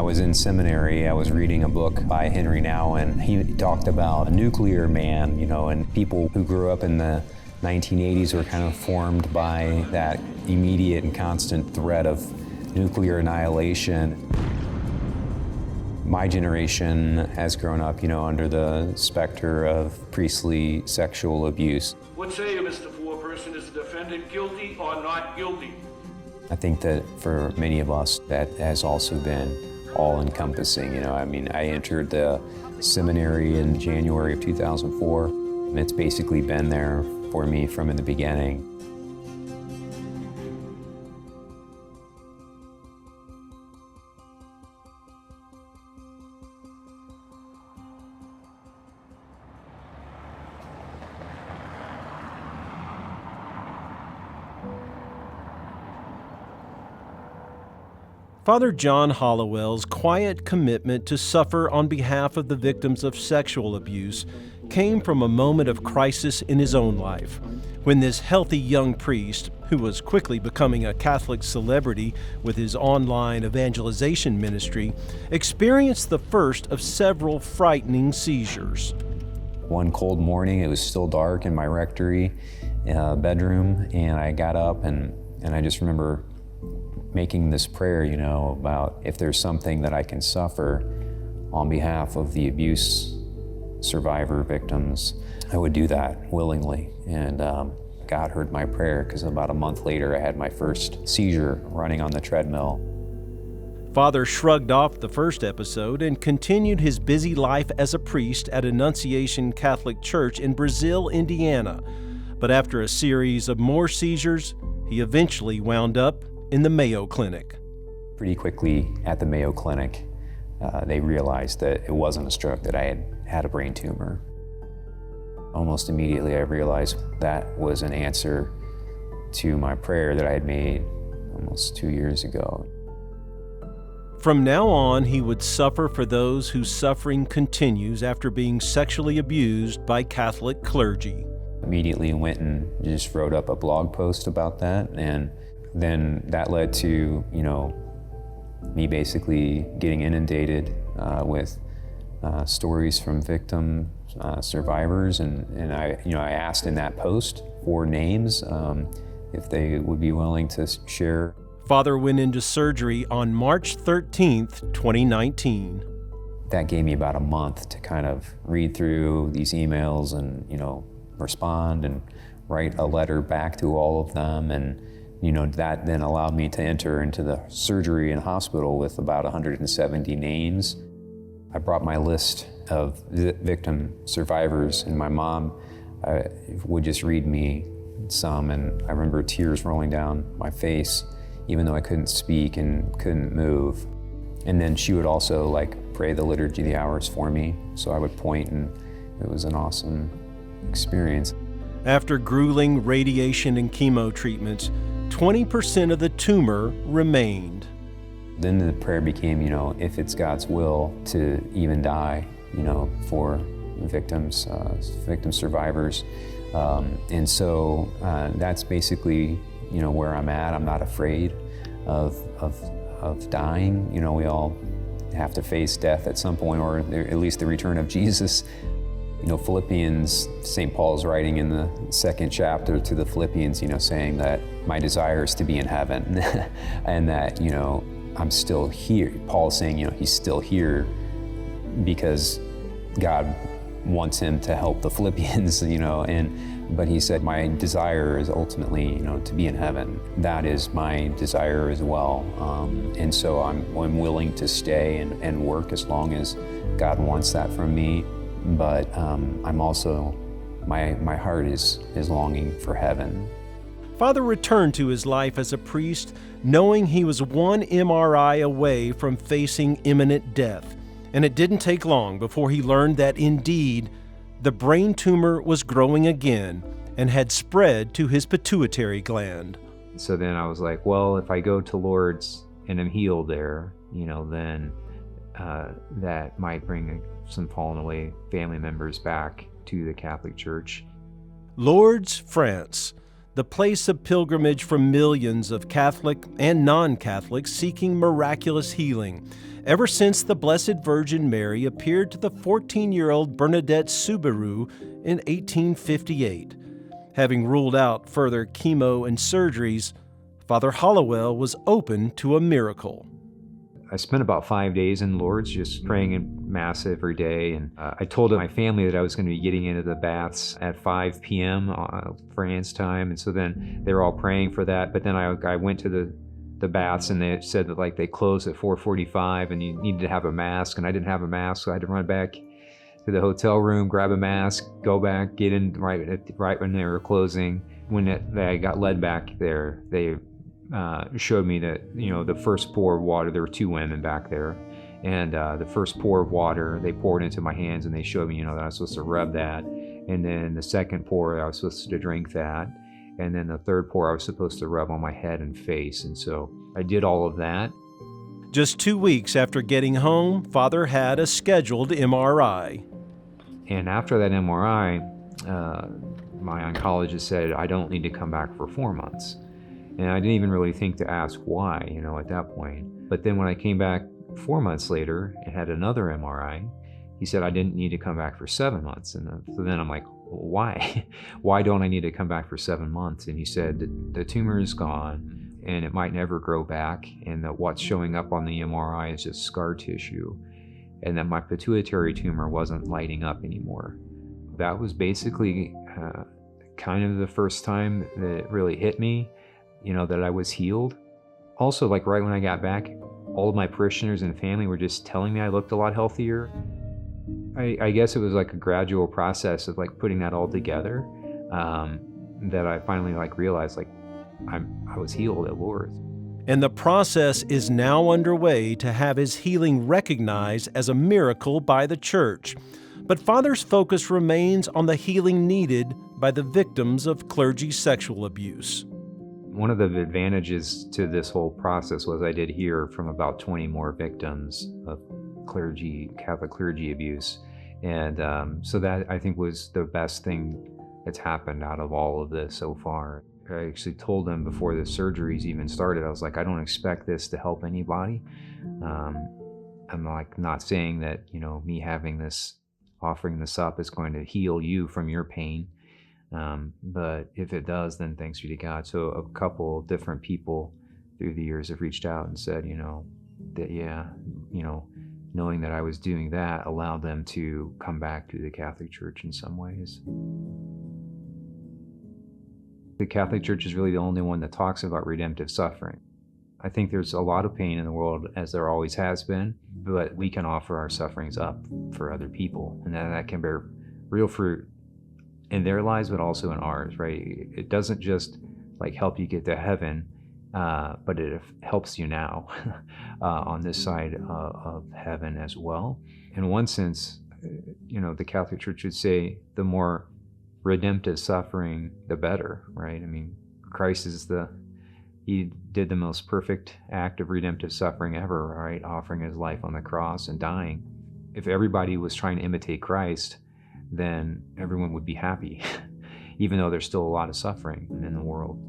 was in seminary, I was reading a book by Henry Nouwen. He talked about a nuclear man, and people who grew up in the 1980s were kind of formed by that immediate and constant threat of nuclear annihilation. My generation has grown up, under the specter of priestly sexual abuse. What say you, Mr. Foreperson? Is the defendant guilty or not guilty? I think that for many of us, that has also been all-encompassing. I entered the seminary in January of 2004, and it's basically been there for me from the beginning. Father John Hollowell's quiet commitment to suffer on behalf of the victims of sexual abuse came from a moment of crisis in his own life, when this healthy young priest, who was quickly becoming a Catholic celebrity with his online evangelization ministry, experienced the first of several frightening seizures. One cold morning, it was still dark in my rectory bedroom, and I got up and I just remember making this prayer, about if there's something that I can suffer on behalf of the abuse survivor victims, I would do that willingly. And God heard my prayer, because about a month later I had my first seizure running on the treadmill. Father shrugged off the first episode and continued his busy life as a priest at Annunciation Catholic Church in Brazil, Indiana. But after a series of more seizures, he eventually wound up in the Mayo Clinic. Pretty quickly at the Mayo Clinic, they realized that it wasn't a stroke, that I had a brain tumor. Almost immediately I realized that was an answer to my prayer that I had made almost 2 years ago. From now on, he would suffer for those whose suffering continues after being sexually abused by Catholic clergy. Immediately went and just wrote up a blog post about that, and then that led to, me basically getting inundated with stories from victim survivors, and I asked in that post for names if they would be willing to share. Father went into surgery on March 13th, 2019. That gave me about a month to kind of read through these emails and, respond and write a letter back to all of them, and that then allowed me to enter into the surgery and hospital with about 170 names. I brought my list of victim survivors, and my mom would just read me some, and I remember tears rolling down my face, even though I couldn't speak and couldn't move. And then she would also pray the Liturgy of the Hours for me, so I would point, and it was an awesome experience. After grueling radiation and chemo treatments, 20% of the tumor remained. Then the prayer became, if it's God's will to even die, for victims, victim survivors. And so that's basically, where I'm at. I'm not afraid of dying. We all have to face death at some point, or at least the return of Jesus. Philippians, St. Paul's writing in the second chapter to the Philippians, saying that my desire is to be in heaven and that, I'm still here. Paul's saying, he's still here because God wants him to help the Philippians, but he said, my desire is ultimately, to be in heaven. That is my desire as well. And so I'm willing to stay and work as long as God wants that from me. But I'm also, my heart is longing for heaven. Father returned to his life as a priest, knowing he was one MRI away from facing imminent death. And it didn't take long before he learned that indeed, the brain tumor was growing again and had spread to his pituitary gland. So then I was like, well, if I go to Lourdes and am healed there, then that might bring some fallen away family members back to the Catholic Church. Lourdes, France, the place of pilgrimage for millions of Catholic and non-Catholics seeking miraculous healing, ever since the Blessed Virgin Mary appeared to the 14-year-old Bernadette Soubirous in 1858. Having ruled out further chemo and surgeries, Father Hollowell was open to a miracle. I spent about 5 days in Lourdes just praying in Mass every day, and I told my family that I was going to be getting into the baths at 5 p.m. France time, and so then they were all praying for that. But then I went to the baths, and they said that like they closed at 4:45 and you needed to have a mask, and I didn't have a mask, so I had to run back to the hotel room, grab a mask, go back, get in right when they were closing. When I got led back there, they showed me that, the first pour of water, there were two women back there, and the first pour of water, they poured into my hands, and they showed me, that I was supposed to rub that. And then the second pour, I was supposed to drink that. And then the third pour, I was supposed to rub on my head and face. And so I did all of that. Just 2 weeks after getting home, Father had a scheduled MRI. And after that MRI, my oncologist said, I don't need to come back for 4 months. And I didn't even really think to ask why, at that point. But then when I came back 4 months later and had another MRI, he said I didn't need to come back for 7 months. And so then I'm like, well, why? Why don't I need to come back for 7 months? And he said the tumor is gone and it might never grow back, and that what's showing up on the MRI is just scar tissue, and that my pituitary tumor wasn't lighting up anymore. That was basically kind of the first time that it really hit me, that I was healed. Also, like right when I got back, all of my parishioners and family were just telling me I looked a lot healthier. I guess it was like a gradual process of like putting that all together, that I finally realized I was healed at Lourdes. And the process is now underway to have his healing recognized as a miracle by the Church. But Father's focus remains on the healing needed by the victims of clergy sexual abuse. One of the advantages to this whole process was I did hear from about 20 more victims of Catholic clergy abuse. And so that, I think, was the best thing that's happened out of all of this so far. I actually told them before the surgeries even started, I was like, I don't expect this to help anybody. I'm not saying that, me having this, offering this up is going to heal you from your pain. But if it does, then thanks be to God. So a couple different people through the years have reached out and said, knowing that I was doing that allowed them to come back to the Catholic Church in some ways. The Catholic Church is really the only one that talks about redemptive suffering. I think there's a lot of pain in the world, as there always has been, but we can offer our sufferings up for other people, and that can bear real fruit in their lives, but also in ours, right? It doesn't just help you get to heaven, but it helps you now on this side of heaven as well. In one sense, the Catholic Church would say the more redemptive suffering, the better, right? I mean, Christ he did the most perfect act of redemptive suffering ever, right? Offering his life on the cross and dying. If everybody was trying to imitate Christ, then everyone would be happy, even though there's still a lot of suffering in the world.